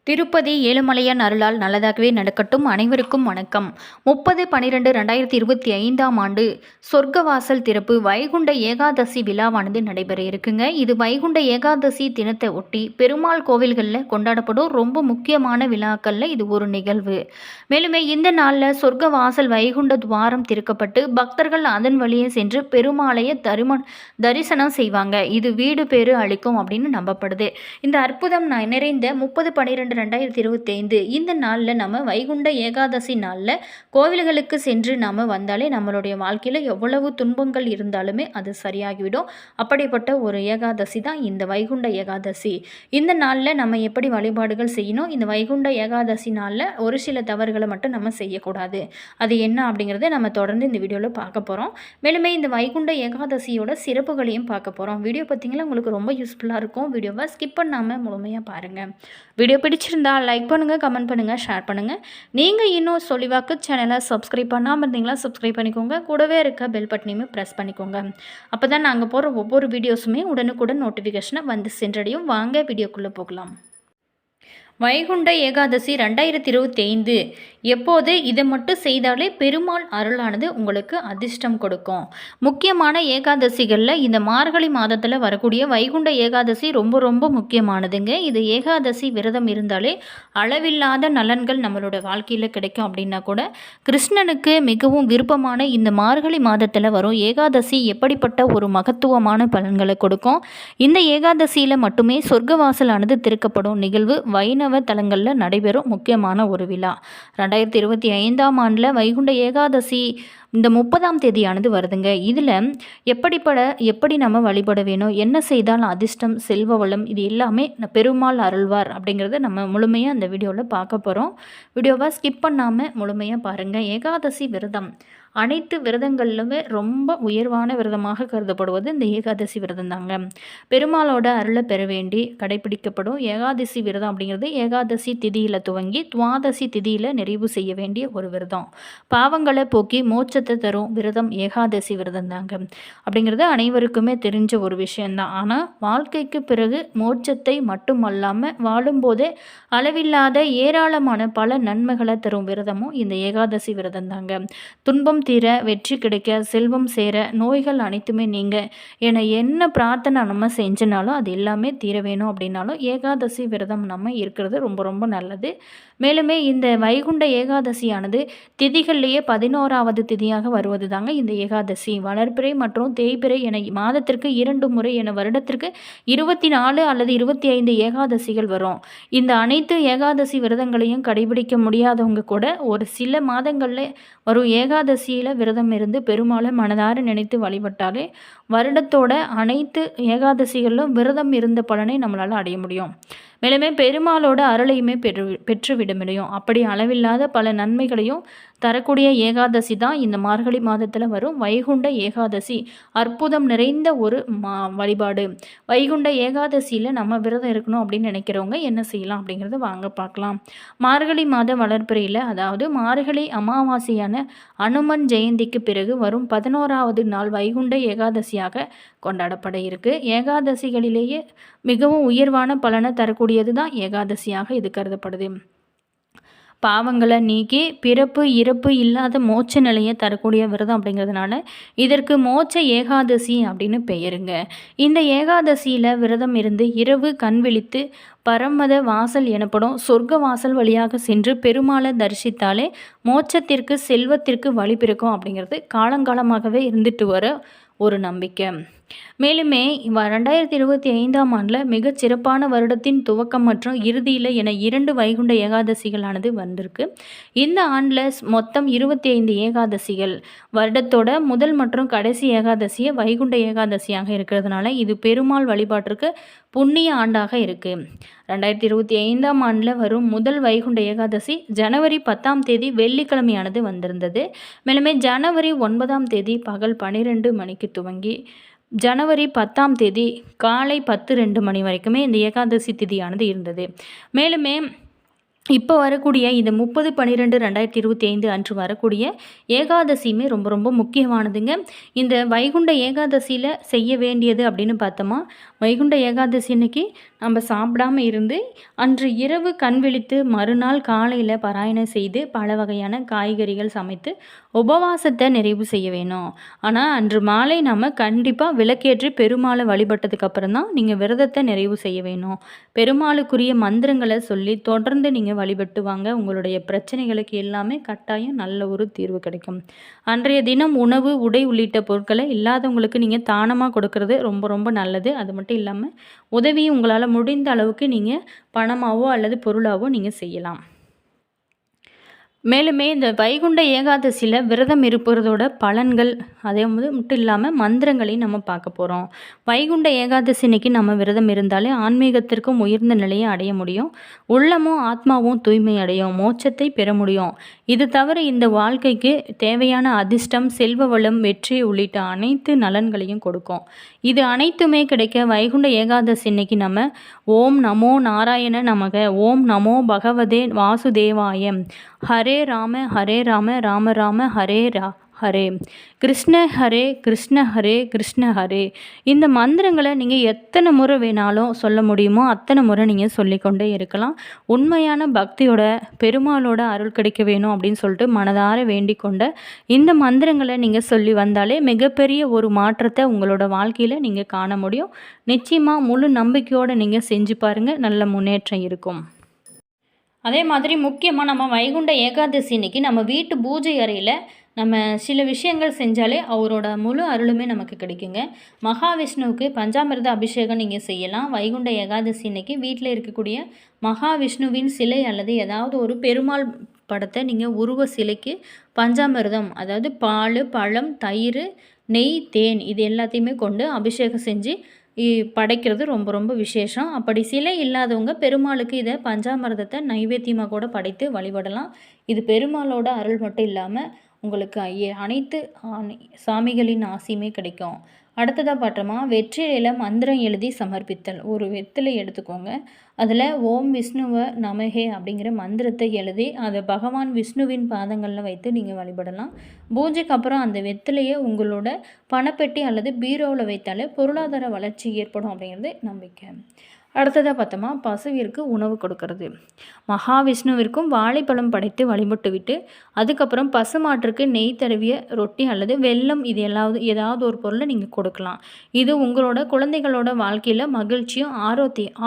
திருப்பதி ஏழுமலையான் அருளால் நல்லதாகவே நடக்கட்டும். அனைவருக்கும் வணக்கம். 30/12/2025 சொர்க்கவாசல் திறப்பு வைகுண்ட ஏகாதசி விழாவானது நடைபெற இருக்குங்க. இது வைகுண்ட ஏகாதசி தினத்தை ஒட்டி பெருமாள் கோவில்களில் கொண்டாடப்படும் ரொம்ப முக்கியமான விழாக்களில் இது ஒரு நிகழ்வு. மேலுமே இந்த நாளில் சொர்க்கவாசல் வைகுண்ட துவாரம் திறக்கப்பட்டு பக்தர்கள் அதன் வழியே சென்று பெருமாளைய தரிசனம் செய்வாங்க. இது வீடு பேறு அளிக்கும் அப்படின்னு நம்பப்படுது. இந்த அற்புதம் நிறைந்த 30/12/2025 இந்த நாளில் நம்ம வைகுண்ட ஏகாதசி நாளில் கோவில்களுக்கு சென்று நாம் வந்தாலே நம்மளுடைய வாழ்க்கையில் எவ்வளவு துன்பங்கள் இருந்தாலுமே அது சரியாகிவிடும். அப்படிப்பட்ட ஒரு ஏகாதசி தான் இந்த வைகுண்ட ஏகாதசி. இந்த நாளில் நம்ம எப்படி வழிபாடுகள் செய்யணும், இந்த வைகுண்ட ஏகாதசி நாளில் ஒரு சில தவறுகளை மட்டும் நம்ம செய்யக்கூடாது. அது என்ன அப்படிங்கிறத நம்ம தொடர்ந்து இந்த வீடியோவில் பார்க்க போகிறோம். மேலுமே இந்த வைகுண்ட ஏகாதசியோட சிறப்புகளையும் பார்க்க போகிறோம். வீடியோ பார்த்தீங்கன்னா உங்களுக்கு ரொம்ப யூஸ்ஃபுல்லாக இருக்கும். வீடியோவை ஸ்கிப் பண்ணாமல் முழுமையாக பாருங்கள். வீடியோ பிடிச்சிருந்தா லைக் பண்ணுங்கள், கமெண்ட் பண்ணுங்கள், ஷேர் பண்ணுங்கள். நீங்கள் இன்னும் சொல்லிவாக்கு சேனலை சப்ஸ்கிரைப் பண்ணாமல் இருந்தீங்களா சப்ஸ்கிரைப் பண்ணிக்கோங்க. கூடவே இருக்க பெல் பட்டனையுமே ப்ரெஸ் பண்ணிக்கோங்க. அப்போ தான் நாங்கள் போகிற ஒவ்வொரு வீடியோஸுமே உடனுக்குடன் நோட்டிஃபிகேஷனை வந்து சென்றடையும். வாங்க வீடியோக்குள்ளே போகலாம். வைகுண்ட ஏகாதசி 2025 எப்போது இதை மட்டும் செய்தாலே பெருமாள் அருளானது உங்களுக்கு அதிர்ஷ்டம் கொடுக்கும். முக்கியமான ஏகாதசிகளில் இந்த மார்கழி மாதத்தில் வரக்கூடிய வைகுண்ட ஏகாதசி ரொம்ப ரொம்ப முக்கியமானதுங்க. இது ஏகாதசி விரதம் இருந்தாலே அளவில்லாத நலன்கள் நம்மளோட வாழ்க்கையில் கிடைக்கும். அப்படின்னா கூட கிருஷ்ணனுக்கு மிகவும் விருப்பமான இந்த மார்கழி மாதத்தில் வரும் ஏகாதசி எப்படிப்பட்ட ஒரு மகத்துவமான பலன்களை கொடுக்கும். இந்த ஏகாதசியில் மட்டுமே சொர்க்கவாசலானது திறக்கப்படும் நிகழ்வு வைணவ தலங்களில் நடைபெறும் முக்கியமான ஒரு விழா. 2025 வைகுண்ட ஏகாதசி இந்த 30ஆம் தேதியானது வருதுங்க. இதில் எப்படி நம்ம வழிபட வேணும், என்ன செய்தால் அதிர்ஷ்டம், செல்வ வளம், இது எல்லாமே பெருமாள் அருள்வார் அப்படிங்கிறத நம்ம முழுமையாக அந்த வீடியோவில் பார்க்க போகிறோம். வீடியோவை ஸ்கிப் பண்ணாமல் முழுமையாக பாருங்கள். ஏகாதசி விரதம் அனைத்து விரதங்களிலுமே ரொம்ப உயர்வான விரதமாக கருதப்படுவது இந்த ஏகாதசி விரதம் தாங்க. பெருமாளோட அருளை பெற வேண்டி கடைபிடிக்கப்படும் ஏகாதசி விரதம் அப்படிங்கிறது ஏகாதசி திதியில் துவங்கி துவாதசி திதியில் நிறைவு செய்ய வேண்டிய ஒரு விரதம். பாவங்களை போக்கி மோட்சத்தை தரும் விரதம் ஏகாதசி விரதம் தாங்க. அப்படிங்கிறது அனைவருக்குமே தெரிஞ்ச ஒரு விஷயந்தான். ஆனால் வாழ்க்கைக்கு பிறகு மோட்சத்தை மட்டுமல்லாமல் வாழும்போதே அளவில்லாத ஏராளமான பல நன்மைகளை தரும் விரதமும் இந்த ஏகாதசி விரதம் தாங்க. துன்பம் தீர, வெற்றி கிடைக்க, செல்வம் சேர, நோய்கள் அனைத்துமே நீங்க என என்ன பிரார்த்தனை நம்ம செஞ்சனாலும் அது எல்லாமே தீர வேணும் அப்படின்னாலும் ஏகாதசி விரதம் நம்ம இருக்கிறது ரொம்ப ரொம்ப நல்லது. மேலுமே இந்த வைகுண்ட ஏகாதசியானது திதிகள்லேயே 11ஆவது திதியாக வருவது தாங்க இந்த ஏகாதசி. வளர்பிறை மற்றும் தேய்பிறை என மாதத்திற்கு 2 முறை என வருடத்திற்கு 24 அல்லது 25 ஏகாதசிகள் வரும். இந்த அனைத்து ஏகாதசி விரதங்களையும் கடைபிடிக்க முடியாதவங்க கூட ஒரு சில மாதங்களில் வரும் ஏகாதசியில் விரதம் இருந்து பெருமாளை மனதார நினைத்து வழிபட்டாலே வருடத்தோட அனைத்து ஏகாதசிகளிலும் விரதம் இருந்த பலனை நம்மளால் அடைய முடியும். மேலுமே பெருமாளோட அருளையுமே பெற்றுவிட முடியும். அப்படி அளவில்லாத பல நன்மைகளையும் தரக்கூடிய ஏகாதசி தான் இந்த மார்கழி மாதத்தில் வரும் வைகுண்ட ஏகாதசி. அற்புதம் நிறைந்த ஒரு வழிபாடு. வைகுண்ட ஏகாதசியில் நம்ம விரதம் இருக்கணும் அப்படின்னு நினைக்கிறவங்க என்ன செய்யலாம் அப்படிங்கிறத வாங்க பார்க்கலாம். மார்கழி மாத வளர்ப்பிறையில், அதாவது மார்கழி அமாவாசையான அனுமன் ஜெயந்திக்கு பிறகு வரும் 11ஆவது நாள் வைகுண்ட ஏகாதசியாக கொண்டாடப்பட இருக்கு. ஏகாதசிகளிலேயே மிகவும் உயர்வான பலனை தரக்கூடியது தான் ஏகாதசியாக இது கருதப்படுது. பாவங்களை நீக்கி பிறப்பு இறப்பு இல்லாத மோட்ச நிலையை தரக்கூடிய விரதம் அப்படிங்கிறதுனால இதற்கு மோட்ச ஏகாதசி அப்படின்னு பெயருங்க. இந்த ஏகாதசியில் விரதம் இருந்து இரவு கண் விழித்து பரமத வாசல் எனப்படும் சொர்க்க வாசல் வழியாக சென்று பெருமாளை தரிசித்தாலே மோட்சத்திற்கு செல்வத்திற்கு வழி பிறக்கும் அப்படிங்கிறது காலங்காலமாகவே இருந்துட்டு வர ஒரு நம்பிக்கை. மேலுமே 2025 மிகச் சிறப்பான வருடத்தின் துவக்கம் மற்றும் இறுதியில் என 2 வைகுண்ட ஏகாதசிகளானது வந்திருக்கு. இந்த ஆண்டில் மொத்தம் 25 ஏகாதசிகள். வருடத்தோட முதல் மற்றும் கடைசி ஏகாதசியை வைகுண்ட ஏகாதசியாக இருக்கிறதுனால இது பெருமாள் வழிபாட்டிற்கு புண்ணிய ஆண்டாக இருக்குது. 2025 வரும் முதல் வைகுண்ட ஏகாதசி ஜனவரி 10ஆம் தேதி வெள்ளிக்கிழமையானது வந்திருந்தது. மேலுமே ஜனவரி 9ஆம் தேதி பகல் 12 மணிக்கு துவங்கி ஜனவரி 10ஆம் தேதி காலை 10:02 மணி வரைக்குமே இந்த ஏகாதசி திதியானது இருந்தது. மேலுமே இப்போ வரக்கூடிய இந்த 30/12/2025 அன்று வரக்கூடிய ஏகாதசியுமே ரொம்ப ரொம்ப முக்கியமானதுங்க. இந்த வைகுண்ட ஏகாதசியில் செய்ய வேண்டியது அப்படின்னு பார்த்தோமா, வைகுண்ட ஏகாதசி அன்னைக்கு நம்ம சாப்பிடாம இருந்து அன்று இரவு கண் விழித்து மறுநாள் காலையில் பாராயணம் செய்து பல வகையான காய்கறிகள் சமைத்து உபவாசத்தை நிறைவு செய்ய வேணும். ஆனால் அன்று மாலை நம்ம கண்டிப்பாக விளக்கேற்றி பெருமாளை வழிபட்டதுக்கு அப்புறம் தான் நீங்கள் விரதத்தை நிறைவு செய்ய வேணும். பெருமாளுக்குரிய மந்திரங்களை சொல்லி தொடர்ந்து நீங்கள் வழிபட்டு வாங்க. உங்களுடைய பிரச்சனைகளுக்கு எல்லாமே கட்டாயம் நல்ல ஒரு தீர்வு கிடைக்கும். அன்றைய தினம் உணவு, உடை உள்ளிட்ட பொருட்களை இல்லாதவங்களுக்கு நீங்கள் தானமாக கொடுக்கறது ரொம்ப ரொம்ப நல்லது. அது மட்டும் இல்லாமல் உதவியும் உங்களால் முடிந்த அளவுக்கு நீங்கள் பணமாவோ அல்லது பொருளாவோ நீங்கள் செய்யலாம். மேலுமே இந்த வைகுண்ட ஏகாதசியில் விரதம் இருப்பதோட பலன்கள் அதே மட்டும் இல்லாமல் மந்திரங்களையும் நம்ம பார்க்க போகிறோம். வைகுண்ட ஏகாதசி அன்னைக்கு நம்ம விரதம் இருந்தாலே ஆன்மீகத்திற்கும் உயர்ந்த நிலையை அடைய முடியும். உள்ளமும் ஆத்மாவும் தூய்மை அடையும், மோட்சத்தை பெற முடியும். இது தவிர இந்த வாழ்க்கைக்கு தேவையான அதிர்ஷ்டம், செல்வ வளம், வெற்றி உள்ளிட்ட அனைத்து நலன்களையும் கொடுக்கும். இது அனைத்துமே கிடைக்க வைகுண்ட ஏகாதசி அன்னைக்கு நம்ம ஓம் நமோ நாராயண நமக, ஓம் நமோ பகவதே வாசுதேவாய, ஹரே ராம ராம ராம ஹரே ஹரே, கிருஷ்ண ஹரே கிருஷ்ண ஹரே கிருஷ்ண ஹரே, இந்த மந்திரங்களை நீங்கள் எத்தனை முறை வேணாலும் சொல்ல முடியுமோ அத்தனை முறை நீங்கள் சொல்லிக்கொண்டே இருக்கலாம். உண்மையான பக்தியோட பெருமாளோட அருள் கிடைக்க வேணும் அப்படின்னு சொல்லிட்டு மனதார வேண்டிக் கொண்ட இந்த மந்திரங்களை நீங்கள் சொல்லி வந்தாலே மிகப்பெரிய ஒரு மாற்றத்தை உங்களோட வாழ்க்கையில் நீங்கள் காண முடியும். நிச்சயமாக முழு நம்பிக்கையோடு நீங்கள் செஞ்சு பாருங்கள், நல்ல முன்னேற்றம் இருக்கும். அதே மாதிரி முக்கியமாக நம்ம வைகுண்ட ஏகாதசி அன்னைக்கு நம்ம வீட்டு பூஜை அறையில் நம்ம சில விஷயங்கள் செஞ்சாலே அவரோட முழு அருளுமே நமக்கு கிடைக்குங்க. மகாவிஷ்ணுவுக்கு பஞ்சாமிர்த அபிஷேகம் நீங்கள் செய்யலாம். வைகுண்ட ஏகாதசி அன்னைக்கு வீட்டில் இருக்கக்கூடிய மகாவிஷ்ணுவின் சிலை அல்லது ஏதாவது ஒரு பெருமாள் படத்தை நீங்கள் உருவ சிலைக்கு பஞ்சாமிர்தம், அதாவது பால், பழம், தயிர், நெய், தேன் இது எல்லாத்தையுமே கொண்டு அபிஷேகம் செஞ்சு படைக்கிறது ரொம்ப ரொம்ப விசேஷம். அப்படி சிலை இல்லாதவங்க பெருமாளுக்கு இதை பஞ்சாமிர்தத்தை நைவேத்தியமாக கூட படைத்து வழிபடலாம். இது பெருமாளோட அருள் மட்டும் இல்லாமல் உங்களுக்கு அனைத்து சாமிகளின் ஆசையுமே கிடைக்கும். அடுத்ததாக பார்த்தோமா, வெற்றிலையில் மந்திரம் எழுதி சமர்ப்பித்தல். ஒரு வெற்றிலை எடுத்துக்கோங்க, அதில் ஓம் விஷ்ணுவ நமகே அப்படிங்கிற மந்திரத்தை எழுதி அதை பகவான் விஷ்ணுவின் பாதங்களில் வைத்து நீங்கள் வழிபடலாம். பூஜைக்கு அப்புறம் அந்த வெற்றிலையை உங்களோட பணப்பெட்டி அல்லது பீரோவில் வைத்தாலே பொருளாதார வளர்ச்சி ஏற்படும் அப்படிங்கிறது நம்பிக்கை. அடுத்ததாக பார்த்தோமா, பசுவிற்கு உணவு கொடுக்கறது. மகாவிஷ்ணுவிற்கும் வாழைப்பழம் படைத்து வழிபட்டு விட்டு அதுக்கப்புறம் பசுமாற்றுக்கு நெய் தடவிய ரொட்டி அல்லது வெல்லம் இது ஏதாவது ஒரு பொருளை நீங்கள் கொடுக்கலாம். இது உங்களோட குழந்தைகளோட வாழ்க்கையில் மகிழ்ச்சியும்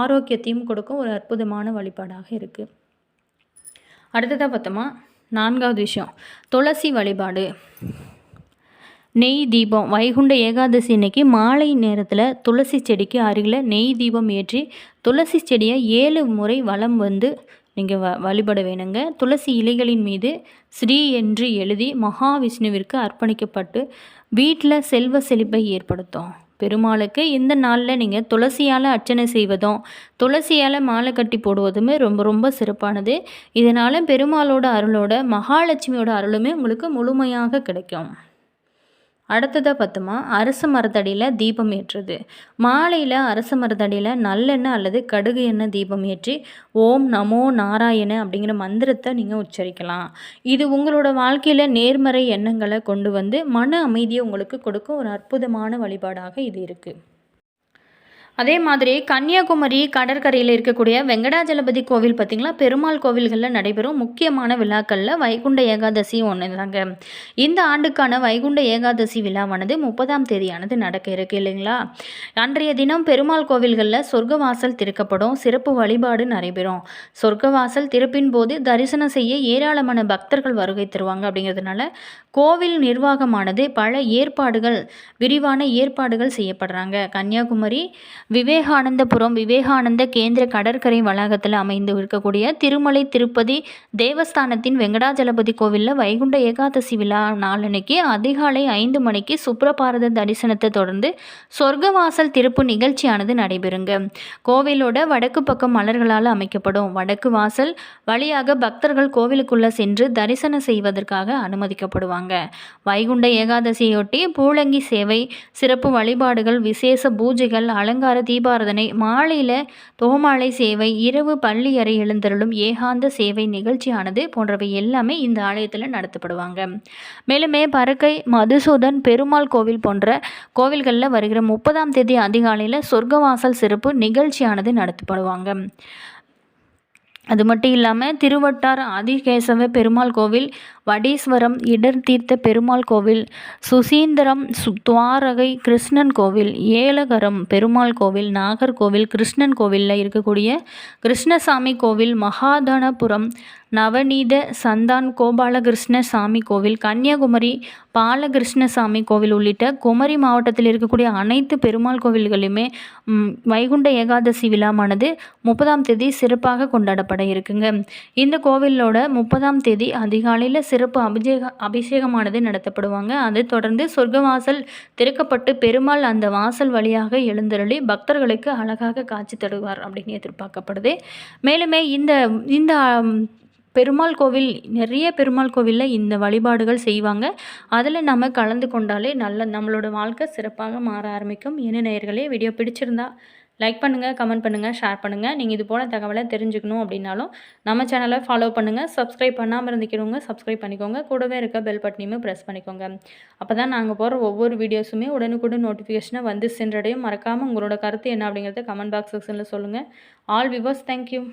ஆரோக்கியத்தையும் கொடுக்கும் ஒரு அற்புதமான வழிபாடாக இருக்குது. அடுத்ததாக பார்த்தோமா, 4வது விஷயம் துளசி வழிபாடு. நெய் தீபம். வைகுண்ட ஏகாதசி அன்னைக்கு மாலை நேரத்தில் துளசி செடிக்கு அருகில் நெய் தீபம் ஏற்றி துளசி செடியை 7 முறை வலம் வந்து நீங்கள் வழிபட வேணுங்க. துளசி இலைகளின் மீது ஸ்ரீ என்று எழுதி மகாவிஷ்ணுவிற்கு அர்ப்பணிக்கப்பட்டு வீட்டில் செல்வ செழிப்பை ஏற்படுத்தும். பெருமாளுக்கு இந்த நாளில் நீங்கள் துளசியால் அர்ச்சனை செய்வதும் துளசியால் மாலை கட்டி போடுவதுமே ரொம்ப ரொம்ப சிறப்பானது. இதனால் பெருமாளோட அருளோட மகாலட்சுமியோட அருளுமே உங்களுக்கு முழுமையாக கிடைக்கும். அடுத்ததாக பார்த்தோமா, அரச மரத்தடியில் தீபம் ஏற்றுறது. மாலையில் அரச மரத்தடியில் நல்லெண்ணெய் அல்லது கடுகு எண்ணெய் தீபம் ஏற்றி ஓம் நமோ நாராயண அப்படிங்கிற மந்திரத்தை நீங்கள் உச்சரிக்கலாம். இது உங்களோட வாழ்க்கையில் நேர்மறை எண்ணங்களை கொண்டு வந்து மன அமைதியை உங்களுக்கு கொடுக்கும் ஒரு அற்புதமான வழிபாடாக இது இருக்குது. அதே மாதிரி கன்னியாகுமரி கடற்கரையில் இருக்கக்கூடிய வெங்கடாஜலபதி கோவில் பார்த்திங்களா, பெருமாள் கோவில்களில் நடைபெறும் முக்கியமான விழாக்களில் வைகுண்ட ஏகாதசி ஒன்று தாங்க. இந்த ஆண்டுக்கான வைகுண்ட ஏகாதசி விழாவானது 30ஆம் தேதியானது நடக்க இருக்கு இல்லைங்களா. அன்றைய தினம் பெருமாள் கோவில்களில் சொர்க்கவாசல் திறக்கப்படும், சிறப்பு வழிபாடு நடைபெறும். சொர்க்கவாசல் திறப்பின் போது தரிசனம் செய்ய ஏராளமான பக்தர்கள் வருகை தருவாங்க. அப்படிங்கிறதுனால கோவில் நிர்வாகமானது பல விரிவான ஏற்பாடுகள் செய்யப்படுறாங்க. கன்னியாகுமரி விவேகானந்த கேந்திர கடற்கரை வளாகத்தில் அமைந்து இருக்கக்கூடிய திருமலை திருப்பதி தேவஸ்தானத்தின் வெங்கடாஜலபதி கோவிலில் வைகுண்ட ஏகாதசி விழா நாளன்னைக்கு அதிகாலை 5 மணிக்கு சுப்ரபாரத தரிசனத்தை தொடர்ந்து சொர்க்கவாசல் திறப்பு நிகழ்ச்சியானது நடைபெறுங்க. கோவிலோட வடக்கு பக்கம் மலர்களால் அமைக்கப்படும். வடக்கு வாசல் வழியாக பக்தர்கள் கோவிலுக்குள்ள சென்று தரிசனம் செய்வதற்காக அனுமதிக்கப்படுவாங்க. வைகுண்ட ஏகாதசியொட்டி பூலங்கி சேவை, சிறப்பு வழிபாடுகள், விசேஷ பூஜைகள், அலங்கார அதிகார தீபாராதனை, மாலையில் தோமாலை சேவை, இரவு பள்ளி அறை எழுந்தருளும் ஏகாந்த சேவை நிகழ்ச்சியானது போன்றவை எல்லாமே இந்த ஆலயத்தில் நடத்தப்படுவாங்க. மேலுமே பறக்கை, மதுசூதன் பெருமாள் கோவில் போன்ற கோவில்களில் வருகிற 30ஆம் தேதி அதிகாலையில் சொர்க்கவாசல் சிறப்பு நிகழ்ச்சியானது நடத்தப்படுவாங்க. அது மட்டும் இல்லாமல் திருவட்டார் ஆதிகேசவ பெருமாள் கோவில், வடீஸ்வரம் இடர் தீர்த்த பெருமாள் கோவில், சுசீந்திரம் துவாரகை கிருஷ்ணன் கோவில், ஏலகரம் பெருமாள் கோவில், நாகர்கோவில் கிருஷ்ணன் கோவிலில் இருக்கக்கூடிய கிருஷ்ணசாமி கோவில், மகாதனபுரம் நவநீத சந்தான் கோபாலகிருஷ்ண சாமி கோவில், கன்னியாகுமரி பாலகிருஷ்ணசாமி கோவில் உள்ளிட்ட குமரி மாவட்டத்தில் இருக்கக்கூடிய அனைத்து பெருமாள் கோவில்களுமே வைகுண்ட ஏகாதசி விழாவானது 30ஆம் தேதி சிறப்பாக கொண்டாடப்பட இருக்குங்க. இந்த கோவிலோட 30ஆம் தேதி அதிகாலையில் சிறப்பு அபிஷேகமானது நடத்தப்படுவாங்க. அதை தொடர்ந்து சொர்க்கவாசல் திறக்கப்பட்டு பெருமாள் அந்த வாசல் வழியாக எழுந்தருளி பக்தர்களுக்கு அழகாக காட்சி தருவார் அப்படின்னு எதிர்பார்க்கப்படுது. மேலுமே இந்த பெருமாள் கோவில், நிறைய பெருமாள் கோவிலில் இந்த வழிபாடுகள் செய்வாங்க. அதில் நம்ம கலந்து கொண்டாலே நம்மளோட வாழ்க்கை சிறப்பாக மாற ஆரம்பிக்கும். நேயர்களே, வீடியோ பிடிச்சிருந்தா லைக் பண்ணுங்கள், கமெண்ட் பண்ணுங்கள், ஷேர் பண்ணுங்கள். நீங்கள் இது போல் தகவலை தெரிஞ்சுக்கணும் அப்படின்னாலும் நம்ம சேனலை ஃபாலோ பண்ணுங்கள். சப்ஸ்கிரைப் பண்ணாமல் இருந்துக்கிறவங்க சப்ஸ்கிரைப் பண்ணிக்கோங்க. கூடவே இருக்க பெல் பட்டனையுமே ப்ரெஸ் பண்ணிக்கோங்க. அப்போ தான் நாங்கள் போகிற ஒவ்வொரு வீடியோஸுமே உடனுக்குடன் நோட்டிஃபிகேஷனை வந்து சென்றடையும். மறக்காமல் உங்களோட கருத்து என்ன அப்படிங்கிறத கமெண்ட் பாக்ஸ் செக்ஷனில் சொல்லுங்கள். All viewers, thank you.